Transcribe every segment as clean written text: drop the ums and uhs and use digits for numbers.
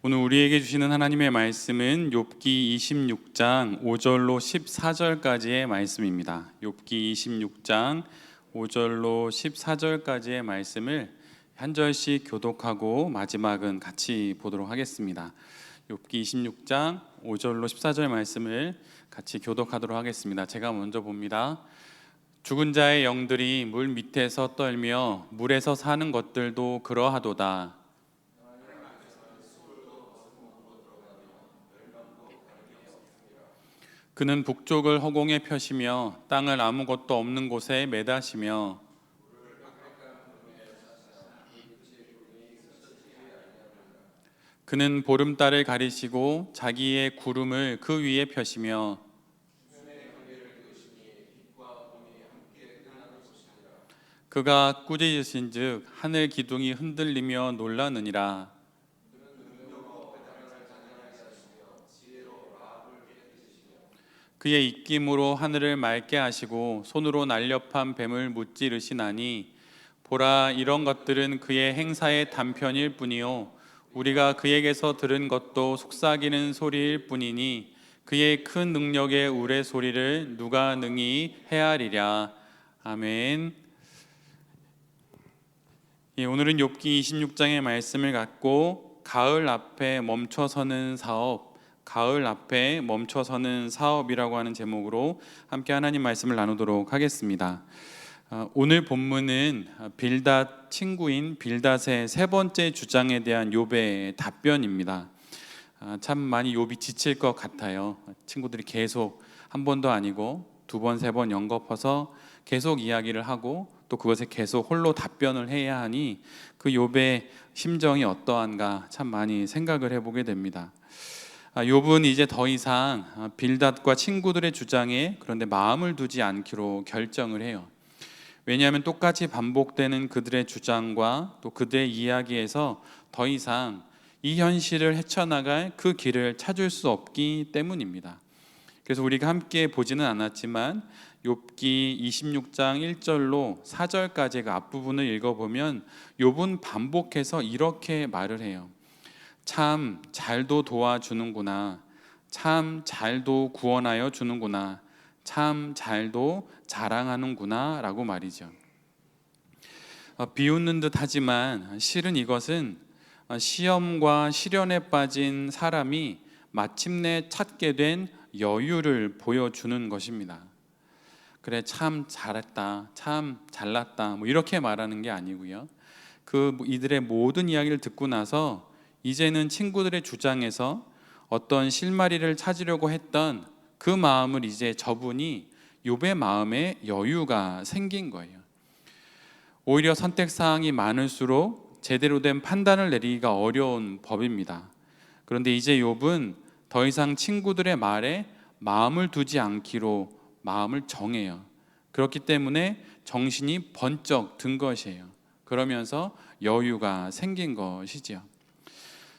오늘 우리에게 주시는 하나님의 말씀은 욥기 26장 5절로 14절까지의 말씀입니다. 욥기 26장 5절로 14절까지의 말씀을 한 절씩 교독하고 마지막은 같이 보도록 하겠습니다. 욥기 26장 5절로 14절 말씀을 같이 교독하도록 하겠습니다. 제가 먼저 봅니다. 죽은 자의 영들이 물 밑에서 떨며 물에서 사는 것들도 그러하도다. 그는 북쪽을 허공에 펴시며 땅을 아무것도 없는 곳에 매다시며 그는 보름달을 가리시고 자기의 구름을 그 위에 펴시며 그가 꾸짖으신즉 하늘 기둥이 흔들리며 놀라느니라. 그의 입김으로 하늘을 맑게 하시고 손으로 날렵한 뱀을 무찌르시나니 보라, 이런 것들은 그의 행사의 단편일 뿐이요 우리가 그에게서 들은 것도 속삭이는 소리일 뿐이니 그의 큰 능력의 우레소리를 누가 능히 헤아리랴. 아멘. 오늘은 욥기 26장의 말씀을 갖고 가을 앞에 멈춰서는 사업, 가을 앞에 멈춰서는 사업이라고 하는 제목으로 함께 하나님 말씀을 나누도록 하겠습니다. 오늘 본문은 빌닷 친구인 빌닷의 세 번째 주장에 대한 욥의 답변입니다. 참 많이 욥이 지칠 것 같아요. 친구들이 계속 한 번도 아니고 두 번, 세 번 연거퍼서 계속 이야기를 하고 또 그것에 계속 홀로 답변을 해야 하니 그 욥의 심정이 어떠한가 참 많이 생각을 해보게 됩니다. 욥은 이제 더 이상 빌닷과 친구들의 주장에 그런데 마음을 두지 않기로 결정을 해요. 왜냐하면 똑같이 반복되는 그들의 주장과 또 그들의 이야기에서 더 이상 이 현실을 헤쳐나갈 그 길을 찾을 수 없기 때문입니다. 그래서 우리가 함께 보지는 않았지만 욥기 26장 1절로 4절까지 그 앞부분을 읽어보면 욥은 반복해서 이렇게 말을 해요. 참 잘도 도와주는구나. 참 잘도 구원하여 주는구나. 참 잘도 자랑하는구나 라고 말이죠. 비웃는 듯 하지만 실은 이것은 시험과 시련에 빠진 사람이 마침내 찾게 된 여유를 보여주는 것입니다. 그래, 참 잘했다, 참 잘났다, 뭐 이렇게 말하는 게 아니고요. 이들의 모든 이야기를 듣고 나서 이제는 친구들의 주장에서 어떤 실마리를 찾으려고 했던 그 마음을 이제 저분이 욥의 마음에 여유가 생긴 거예요. 오히려 선택사항이 많을수록 제대로 된 판단을 내리기가 어려운 법입니다. 그런데 이제 욥은 더 이상 친구들의 말에 마음을 두지 않기로 마음을 정해요. 그렇기 때문에 정신이 번쩍 든 것이에요. 그러면서 여유가 생긴 것이죠.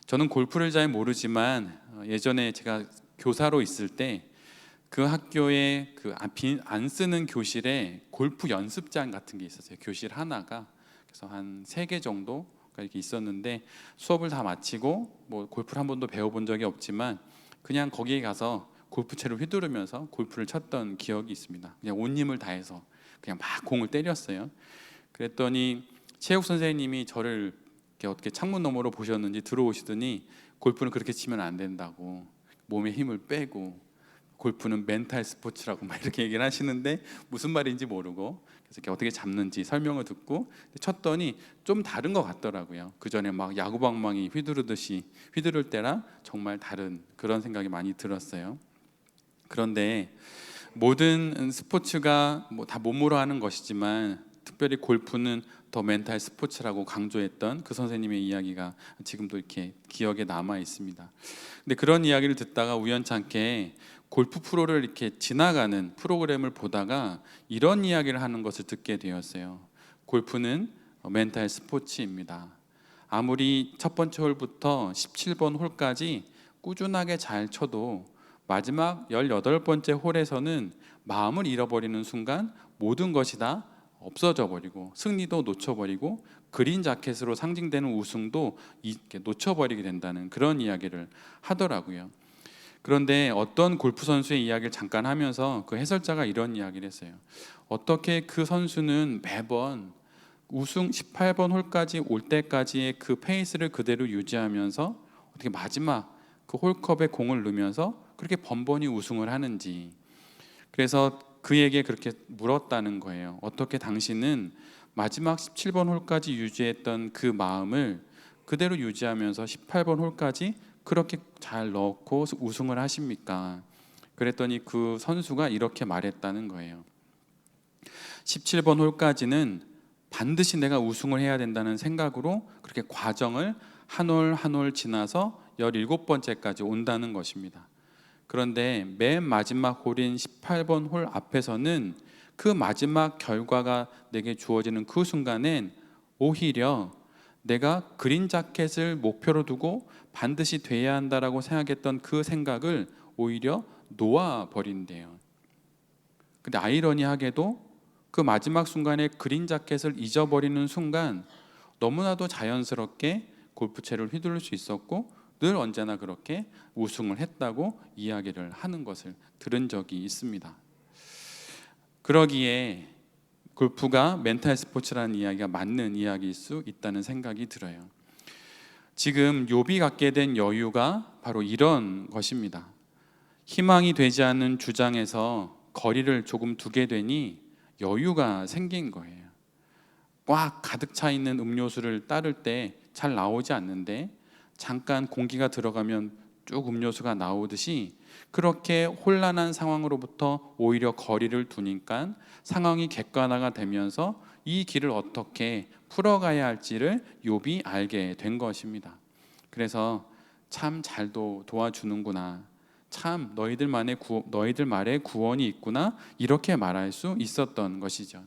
저는 골프를 잘 모르지만 예전에 제가 교사로 있을 때 그 학교에 안 쓰는 교실에 골프 연습장 같은 게 있었어요. 교실 하나가. 그래서 한 3개 정도가 이렇게 있었는데 수업을 다 마치고 뭐 골프를 한 번도 배워본 적이 없지만 그냥 거기에 가서 골프채를 휘두르면서 골프를 쳤던 기억이 있습니다. 그냥 온 힘을 다해서 그냥 막 공을 때렸어요. 그랬더니 체육 선생님이 저를 어떻게 창문 너머로 보셨는지 들어오시더니 골프는 그렇게 치면 안 된다고, 몸에 힘을 빼고 골프는 멘탈 스포츠라고 막 이렇게 얘기를 하시는데 무슨 말인지 모르고 그래서 이렇게 어떻게 잡는지 설명을 듣고 쳤더니 좀 다른 것 같더라고요. 그 전에 막 야구방망이 휘두르듯이 휘두를 때랑 정말 다른 그런 생각이 많이 들었어요. 그런데 모든 스포츠가 다 몸으로 하는 것이지만 특별히 골프는 더 멘탈 스포츠라고 강조했던 그 선생님의 이야기가 지금도 이렇게 기억에 남아 있습니다. 근데 그런 이야기를 듣다가 우연찮게 골프 프로를 이렇게 지나가는 프로그램을 보다가 이런 이야기를 하는 것을 듣게 되었어요. 골프는 멘탈 스포츠입니다. 아무리 첫 번째 홀부터 17번 홀까지 꾸준하게 잘 쳐도 마지막 18번째 홀에서는 마음을 잃어버리는 순간 모든 것이 다 없어져 버리고 승리도 놓쳐버리고 그린 자켓으로 상징되는 우승도 이렇게 놓쳐버리게 된다는 그런 이야기를 하더라고요. 그런데 어떤 골프 선수의 이야기를 잠깐 하면서 그 해설자가 이런 이야기를 했어요. 어떻게 그 선수는 매번 우승 18번 홀까지 올 때까지의 그 페이스를 그대로 유지하면서 어떻게 마지막 그 홀컵에 공을 넣으면서 그렇게 번번이 우승을 하는지. 그래서 그에게 그렇게 물었다는 거예요. 어떻게 당신은 마지막 17번 홀까지 유지했던 그 마음을 그대로 유지하면서 18번 홀까지 그렇게 잘 넣고 우승을 하십니까? 그랬더니 그 선수가 이렇게 말했다는 거예요. 17번 홀까지는 반드시 내가 우승을 해야 된다는 생각으로 그렇게 과정을 한 홀 한 홀 지나서 17번째까지 온다는 것입니다. 그런데 맨 마지막 홀인 18번 홀 앞에서는 그 마지막 결과가 내게 주어지는 그 순간엔 오히려 내가 그린 자켓을 목표로 두고 반드시 돼야 한다라고 생각했던 그 생각을 오히려 놓아버린대요. 근데 아이러니하게도 그 마지막 순간에 그린 자켓을 잊어버리는 순간 너무나도 자연스럽게 골프채를 휘두를 수 있었고 늘 언제나 그렇게 우승을 했다고 이야기를 하는 것을 들은 적이 있습니다. 그러기에 골프가 멘탈 스포츠라는 이야기가 맞는 이야기일 수 있다는 생각이 들어요. 지금 욥이 갖게 된 여유가 바로 이런 것입니다. 희망이 되지 않는 주장에서 거리를 조금 두게 되니 여유가 생긴 거예요. 꽉 가득 차 있는 음료수를 따를 때 잘 나오지 않는데 잠깐 공기가 들어가면 쭉 음료수가 나오듯이 그렇게 혼란한 상황으로부터 오히려 거리를 두니까 상황이 객관화가 되면서 이 길을 어떻게 풀어가야 할지를 욥이 알게 된 것입니다. 그래서 참 잘도 도와주는구나, 참 너희들 말에 구원이 있구나, 이렇게 말할 수 있었던 것이죠.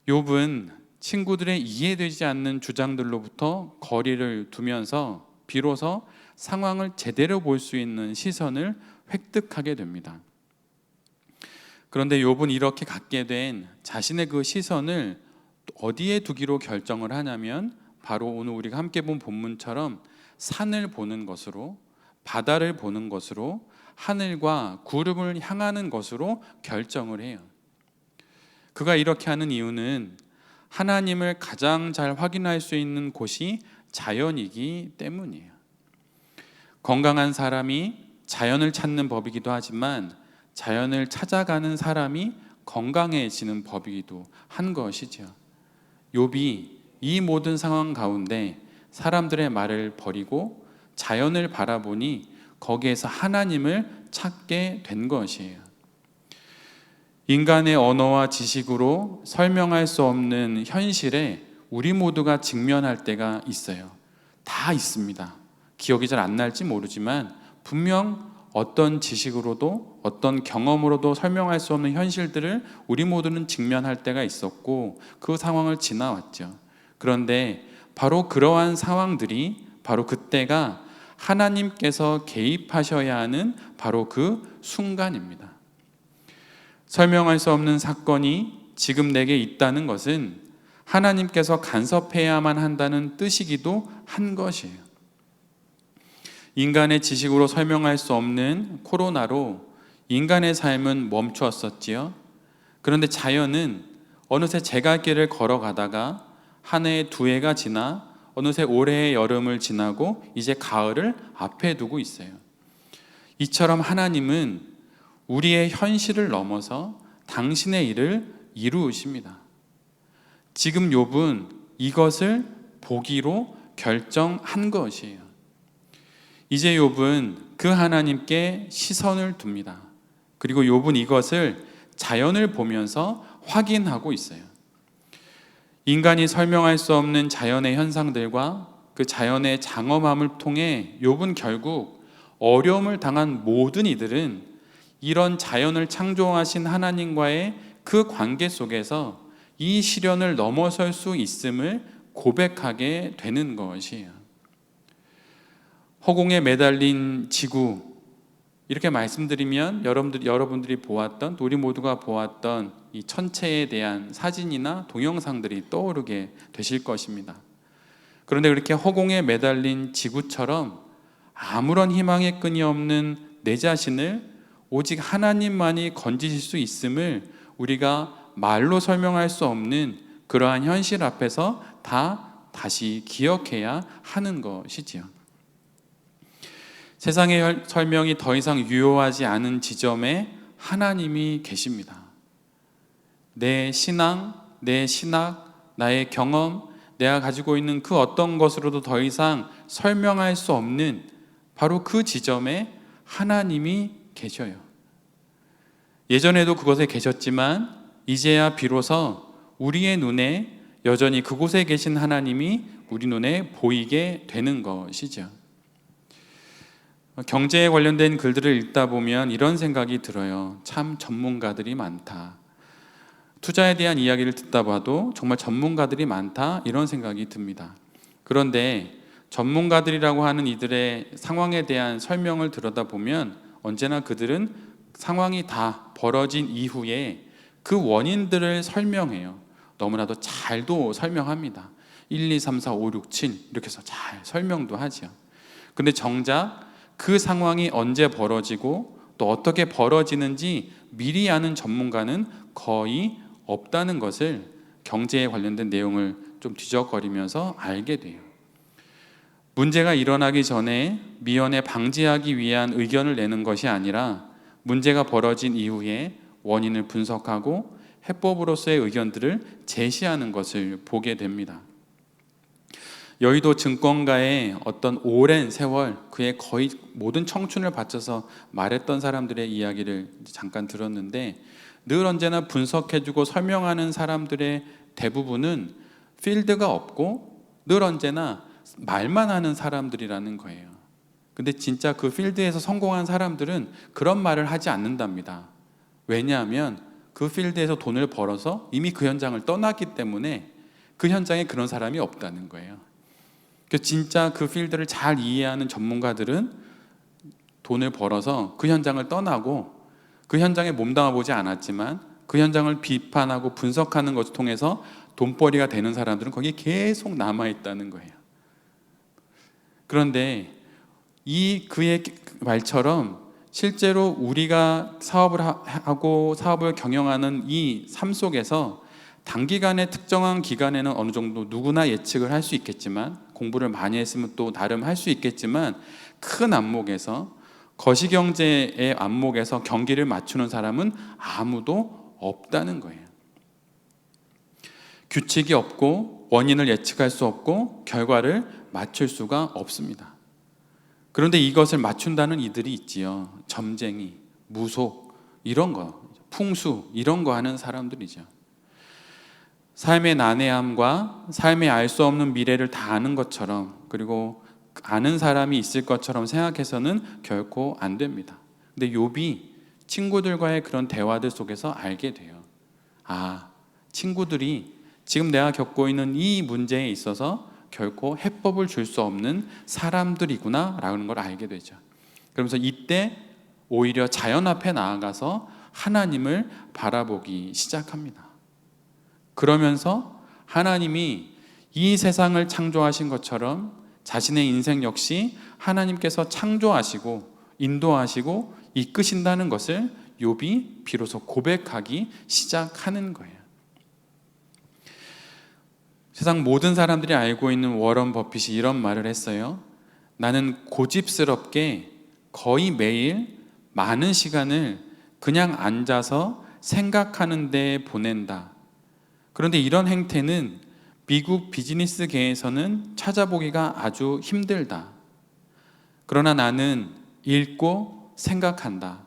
욥은 친구들의 이해되지 않는 주장들로부터 거리를 두면서 비로소 상황을 제대로 볼 수 있는 시선을 획득하게 됩니다. 그런데 욥은 이렇게 갖게 된 자신의 그 시선을 어디에 두기로 결정을 하냐면 바로 오늘 우리가 함께 본 본문처럼 산을 보는 것으로, 바다를 보는 것으로, 하늘과 구름을 향하는 것으로 결정을 해요. 그가 이렇게 하는 이유는 하나님을 가장 잘 확인할 수 있는 곳이 자연이기 때문이에요. 건강한 사람이 자연을 찾는 법이기도 하지만 자연을 찾아가는 사람이 건강해지는 법이기도 한 것이죠. 욥이 이 모든 상황 가운데 사람들의 말을 버리고 자연을 바라보니 거기에서 하나님을 찾게 된 것이에요. 인간의 언어와 지식으로 설명할 수 없는 현실에 우리 모두가 직면할 때가 있어요. 다 있습니다. 기억이 잘 안 날지 모르지만 분명 어떤 지식으로도 어떤 경험으로도 설명할 수 없는 현실들을 우리 모두는 직면할 때가 있었고 그 상황을 지나왔죠. 그런데 바로 그러한 상황들이 바로 그때가 하나님께서 개입하셔야 하는 바로 그 순간입니다. 설명할 수 없는 사건이 지금 내게 있다는 것은 하나님께서 간섭해야만 한다는 뜻이기도 한 것이에요. 인간의 지식으로 설명할 수 없는 코로나로 인간의 삶은 멈추었었지요. 그런데 자연은 어느새 제갈길을 걸어가다가 한 해, 두 해가 지나 어느새 올해의 여름을 지나고 이제 가을을 앞에 두고 있어요. 이처럼 하나님은 우리의 현실을 넘어서 당신의 일을 이루십니다. 지금 욥은 이것을 보기로 결정한 것이에요. 이제 욥은 그 하나님께 시선을 둡니다. 그리고 욥은 이것을 자연을 보면서 확인하고 있어요. 인간이 설명할 수 없는 자연의 현상들과 그 자연의 장엄함을 통해 욥은 결국 어려움을 당한 모든 이들은 이런 자연을 창조하신 하나님과의 그 관계 속에서 이 시련을 넘어설 수 있음을 고백하게 되는 것이에요. 허공에 매달린 지구, 이렇게 말씀드리면 여러분들이 보았던, 우리 모두가 보았던 이 천체에 대한 사진이나 동영상들이 떠오르게 되실 것입니다. 그런데 그렇게 허공에 매달린 지구처럼 아무런 희망의 끈이 없는 내 자신을 오직 하나님만이 건지실 수 있음을 우리가 말로 설명할 수 없는 그러한 현실 앞에서 다시 기억해야 하는 것이지요. 세상의 설명이 더 이상 유효하지 않은 지점에 하나님이 계십니다. 내 신앙, 내 신학, 나의 경험, 내가 가지고 있는 그 어떤 것으로도 더 이상 설명할 수 없는 바로 그 지점에 하나님이 계셔요. 예전에도 그곳에 계셨지만 이제야 비로소 우리의 눈에 여전히 그곳에 계신 하나님이 우리 눈에 보이게 되는 것이죠. 경제에 관련된 글들을 읽다 보면 이런 생각이 들어요. 참 전문가들이 많다. 투자에 대한 이야기를 듣다 봐도 정말 전문가들이 많다, 이런 생각이 듭니다. 그런데 전문가들이라고 하는 이들의 상황에 대한 설명을 들여다보면 언제나 그들은 상황이 다 벌어진 이후에 그 원인들을 설명해요. 너무나도 잘도 설명합니다. 1, 2, 3, 4, 5, 6, 7 이렇게 해서 잘 설명도 하죠. 근데 정작 그 상황이 언제 벌어지고 또 어떻게 벌어지는지 미리 아는 전문가는 거의 없다는 것을 경제에 관련된 내용을 좀 뒤적거리면서 알게 돼요. 문제가 일어나기 전에 미연에 방지하기 위한 의견을 내는 것이 아니라 문제가 벌어진 이후에 원인을 분석하고 해법으로서의 의견들을 제시하는 것을 보게 됩니다. 여의도 증권가의 어떤 오랜 세월, 그의 거의 모든 청춘을 바쳐서 말했던 사람들의 이야기를 잠깐 들었는데, 늘 언제나 분석해주고 설명하는 사람들의 대부분은 필드가 없고 늘 언제나 말만 하는 사람들이라는 거예요. 근데 진짜 그 필드에서 성공한 사람들은 그런 말을 하지 않는답니다. 왜냐하면 그 필드에서 돈을 벌어서 이미 그 현장을 떠났기 때문에 그 현장에 그런 사람이 없다는 거예요. 진짜 그 필드를 잘 이해하는 전문가들은 돈을 벌어서 그 현장을 떠나고 그 현장에 몸담아 보지 않았지만 그 현장을 비판하고 분석하는 것을 통해서 돈벌이가 되는 사람들은 거기에 계속 남아있다는 거예요. 그런데 그의 말처럼 실제로 우리가 사업을 하고 사업을 경영하는 이 삶 속에서 단기간에 특정한 기간에는 어느 정도 누구나 예측을 할 수 있겠지만, 공부를 많이 했으면 또 나름 할 수 있겠지만, 큰 안목에서, 거시경제의 안목에서 경기를 맞추는 사람은 아무도 없다는 거예요. 규칙이 없고 원인을 예측할 수 없고 결과를 맞출 수가 없습니다. 그런데 이것을 맞춘다는 이들이 있지요. 점쟁이, 무속, 이런 거, 풍수, 이런 거 하는 사람들이죠. 삶의 난해함과 삶의 알 수 없는 미래를 다 아는 것처럼, 그리고 아는 사람이 있을 것처럼 생각해서는 결코 안 됩니다. 근데 욥이 친구들과의 그런 대화들 속에서 알게 돼요. 아, 친구들이 지금 내가 겪고 있는 이 문제에 있어서 결코 해법을 줄 수 없는 사람들이구나 라는 걸 알게 되죠. 그러면서 이때 오히려 자연 앞에 나아가서 하나님을 바라보기 시작합니다. 그러면서 하나님이 이 세상을 창조하신 것처럼 자신의 인생 역시 하나님께서 창조하시고 인도하시고 이끄신다는 것을 욥이 비로소 고백하기 시작하는 거예요. 세상 모든 사람들이 알고 있는 워런 버핏이 이런 말을 했어요. 나는 고집스럽게 거의 매일 많은 시간을 그냥 앉아서 생각하는 데 보낸다. 그런데 이런 행태는 미국 비즈니스계에서는 찾아보기가 아주 힘들다. 그러나 나는 읽고 생각한다.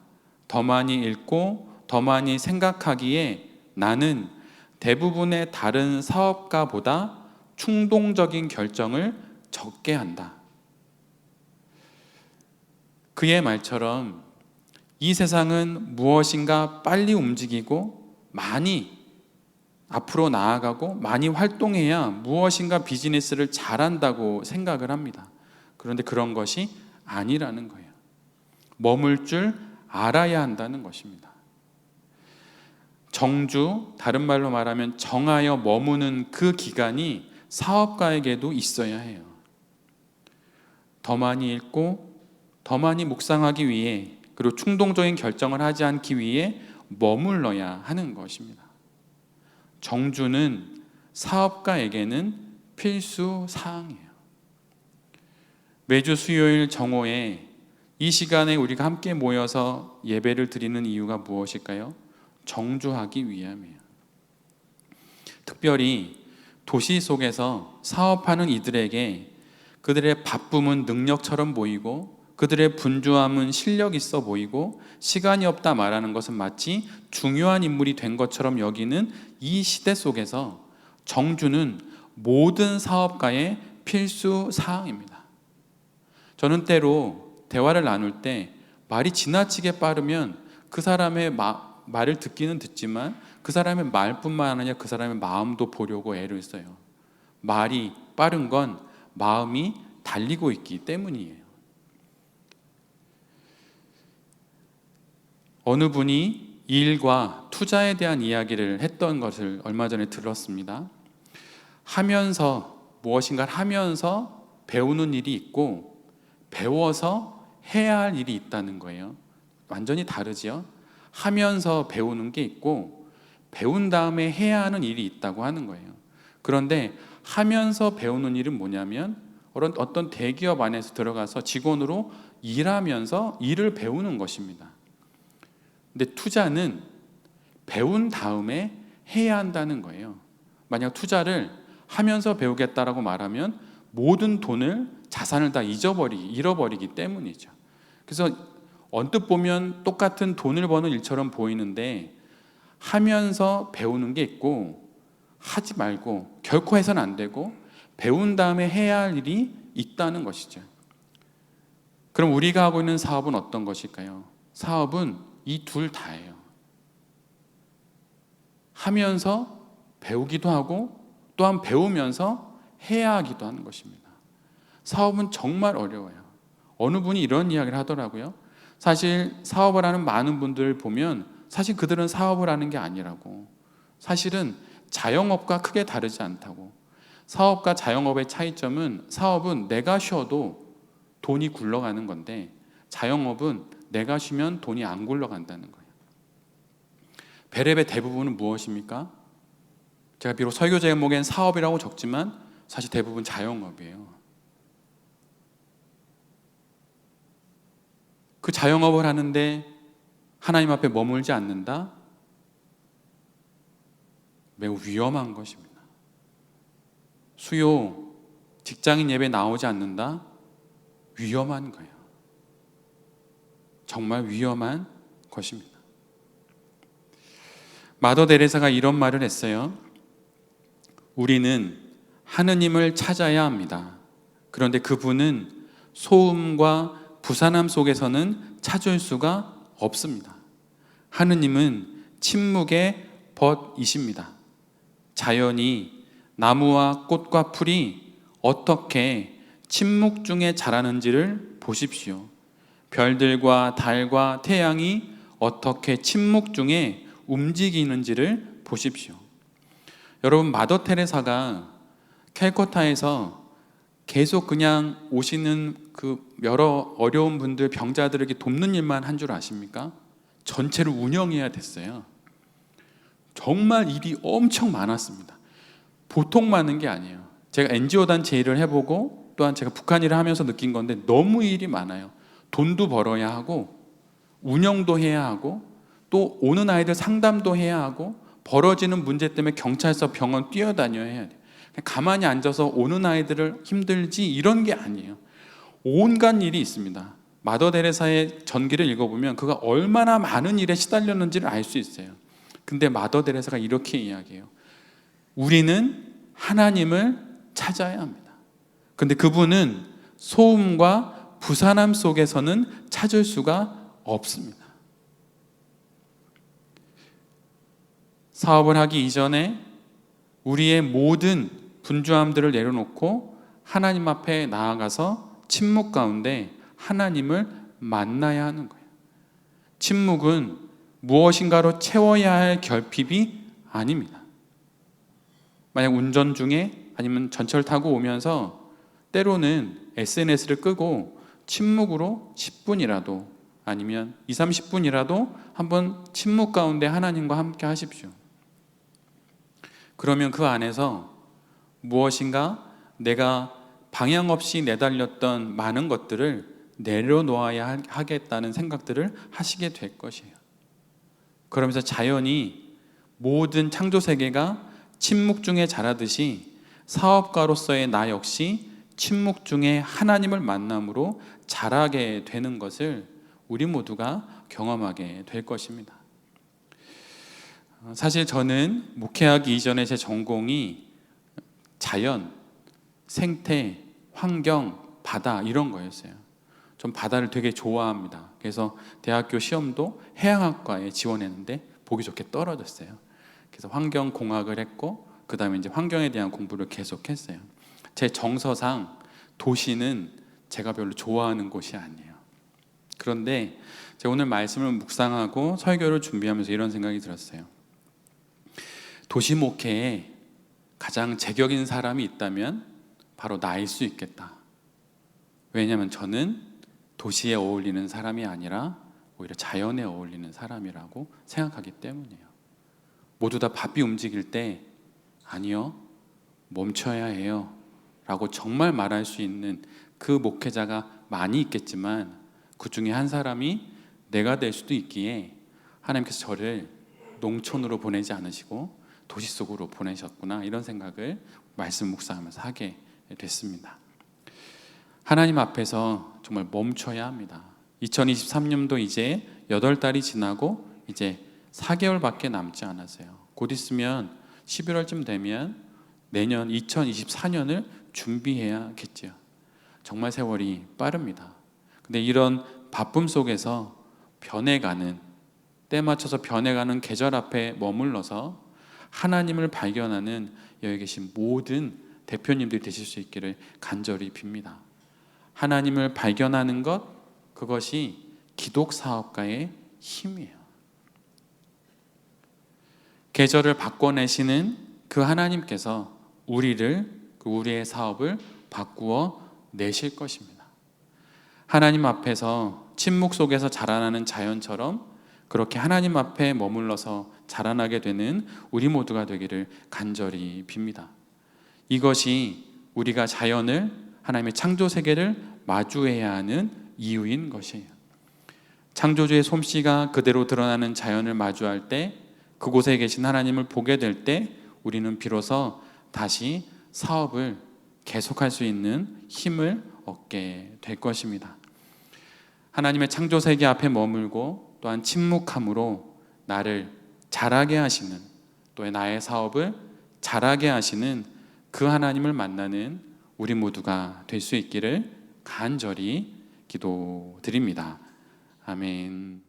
더 많이 읽고 더 많이 생각하기에 나는 대부분의 다른 사업가보다 충동적인 결정을 적게 한다. 그의 말처럼 이 세상은 무엇인가 빨리 움직이고 많이 앞으로 나아가고 많이 활동해야 무엇인가 비즈니스를 잘한다고 생각을 합니다. 그런데 그런 것이 아니라는 거예요. 머물 줄 알아야 한다는 것입니다. 정주, 다른 말로 말하면 정하여 머무는 그 기간이 사업가에게도 있어야 해요. 더 많이 읽고 더 많이 묵상하기 위해, 그리고 충동적인 결정을 하지 않기 위해 머물러야 하는 것입니다. 정주는 사업가에게는 필수 사항이에요. 매주 수요일 정오에 이 시간에 우리가 함께 모여서 예배를 드리는 이유가 무엇일까요? 정주하기 위함이에요. 특별히 도시 속에서 사업하는 이들에게 그들의 바쁨은 능력처럼 보이고 그들의 분주함은 실력 있어 보이고 시간이 없다 말하는 것은 마치 중요한 인물이 된 것처럼 여기는 이 시대 속에서 정주는 모든 사업가의 필수 사항입니다. 저는 때로 대화를 나눌 때 말이 지나치게 빠르면 그 사람의 말을 듣기는 듣지만 그 사람의 말뿐만 아니라 그 사람의 마음도 보려고 애를 써요. 말이 빠른 건 마음이 달리고 있기 때문이에요. 어느 분이 일과 투자에 대한 이야기를 했던 것을 얼마 전에 들었습니다. 무엇인가를 하면서 배우는 일이 있고 배워서 해야 할 일이 있다는 거예요. 완전히 다르지요. 하면서 배우는 게 있고 배운 다음에 해야 하는 일이 있다고 하는 거예요. 그런데 하면서 배우는 일은 뭐냐면 어떤 대기업 안에서 들어가서 직원으로 일하면서 일을 배우는 것입니다. 근데 투자는 배운 다음에 해야 한다는 거예요. 만약 투자를 하면서 배우겠다라고 말하면 모든 돈을, 자산을 다 잃어버리기 때문이죠. 그래서 언뜻 보면 똑같은 돈을 버는 일처럼 보이는데 하면서 배우는 게 있고 하지 말고 결코 해서는 안 되고 배운 다음에 해야 할 일이 있다는 것이죠. 그럼 우리가 하고 있는 사업은 어떤 것일까요? 사업은 이 둘 다예요. 하면서 배우기도 하고 또한 배우면서 해야 하기도 하는 것입니다. 사업은 정말 어려워요. 어느 분이 이런 이야기를 하더라고요. 사실 사업을 하는 많은 분들 보면 사실 그들은 사업을 하는 게 아니라고, 사실은 자영업과 크게 다르지 않다고. 사업과 자영업의 차이점은 사업은 내가 쉬어도 돈이 굴러가는 건데 자영업은 내가 쉬면 돈이 안 굴러간다는 거예요. 베랩의 대부분은 무엇입니까? 제가 비록 설교 제목엔 사업이라고 적지만 사실 대부분 자영업이에요. 그 자영업을 하는데 하나님 앞에 머물지 않는다? 매우 위험한 것입니다. 수요, 직장인 예배 나오지 않는다? 위험한 거예요. 정말 위험한 것입니다. 마더 데레사가 이런 말을 했어요. 우리는 하느님을 찾아야 합니다. 그런데 그분은 소음과 부산함 속에서는 찾을 수가 없습니다. 하느님은 침묵의 벗이십니다. 자연이 나무와 꽃과 풀이 어떻게 침묵 중에 자라는지를 보십시오. 별들과 달과 태양이 어떻게 침묵 중에 움직이는지를 보십시오. 여러분, 마더 테레사가 캘커타에서 계속 그냥 오시는 그 여러 어려운 분들, 병자들에게 돕는 일만 한 줄 아십니까? 전체를 운영해야 됐어요. 정말 일이 엄청 많았습니다. 보통 많은 게 아니에요. 제가 NGO 단체 일을 해보고 또한 제가 북한 일을 하면서 느낀 건데 너무 일이 많아요. 돈도 벌어야 하고 운영도 해야 하고 또 오는 아이들 상담도 해야 하고 벌어지는 문제 때문에 경찰서, 병원 뛰어다녀야 해야 돼요. 가만히 앉아서 오는 아이들을 힘들지 이런 게 아니에요. 온갖 일이 있습니다. 마더 데레사의 전기를 읽어보면 그가 얼마나 많은 일에 시달렸는지를 알 수 있어요. 근데 마더 데레사가 이렇게 이야기해요. 우리는 하나님을 찾아야 합니다. 근데 그분은 소음과 부산함 속에서는 찾을 수가 없습니다. 사업을 하기 이전에 우리의 모든 분주함들을 내려놓고 하나님 앞에 나아가서 침묵 가운데 하나님을 만나야 하는 거예요. 침묵은 무엇인가로 채워야 할 결핍이 아닙니다. 만약 운전 중에 아니면 전철 타고 오면서 때로는 SNS를 끄고 침묵으로 10분이라도 아니면 2, 30분이라도 한번 침묵 가운데 하나님과 함께 하십시오. 그러면 그 안에서 무엇인가 내가 방향 없이 내달렸던 많은 것들을 내려놓아야 하겠다는 생각들을 하시게 될 것이에요. 그러면서 자연히 모든 창조 세계가 침묵 중에 자라듯이 사업가로서의 나 역시 침묵 중에 하나님을 만남으로 자라게 되는 것을 우리 모두가 경험하게 될 것입니다. 사실 저는 목회하기 이전에 제 전공이 자연, 생태, 환경, 바다 이런 거였어요. 전 바다를 되게 좋아합니다. 그래서 대학교 시험도 해양학과에 지원했는데 보기 좋게 떨어졌어요. 그래서 환경공학을 했고 그 다음에 이제 환경에 대한 공부를 계속했어요. 제 정서상 도시는 제가 별로 좋아하는 곳이 아니에요. 그런데 제가 오늘 말씀을 묵상하고 설교를 준비하면서 이런 생각이 들었어요. 도시 목회에 가장 제격인 사람이 있다면 바로 나일 수 있겠다. 왜냐하면 저는 도시에 어울리는 사람이 아니라 오히려 자연에 어울리는 사람이라고 생각하기 때문이에요. 모두 다 바삐 움직일 때 아니요, 멈춰야 해요 라고 정말 말할 수 있는 그 목회자가 많이 있겠지만 그 중에 한 사람이 내가 될 수도 있기에 하나님께서 저를 농촌으로 보내지 않으시고 도시 속으로 보내셨구나, 이런 생각을 말씀 묵상하면서 하게 됐습니다. 하나님 앞에서 정말 멈춰야 합니다. 2023년도 이제 8달이 지나고 이제 4개월밖에 남지 않았어요. 곧 있으면 11월쯤 되면 내년 2024년을 준비해야겠죠. 정말 세월이 빠릅니다. 근데 이런 바쁨 속에서 변해가는, 때 맞춰서 변해가는 계절 앞에 머물러서 하나님을 발견하는 여기 계신 모든 대표님들이 되실 수 있기를 간절히 빕니다. 하나님을 발견하는 것, 그것이 기독사업가의 힘이에요. 계절을 바꿔내시는 그 하나님께서 우리의 사업을 바꾸어 내실 것입니다. 하나님 앞에서 침묵 속에서 자라나는 자연처럼 그렇게 하나님 앞에 머물러서 자라나게 되는 우리 모두가 되기를 간절히 빕니다. 이것이 우리가 자연을, 하나님의 창조 세계를 마주해야 하는 이유인 것이에요. 창조주의 솜씨가 그대로 드러나는 자연을 마주할 때, 그곳에 계신 하나님을 보게 될 때 우리는 비로소 다시 사업을 계속할 수 있는 힘을 얻게 될 것입니다. 하나님의 창조 세계 앞에 머물고 또한 침묵함으로 나를 자라게 하시는, 또 나의 사업을 자라게 하시는 그 하나님을 만나는 우리 모두가 될 수 있기를 간절히 기도드립니다. 아멘.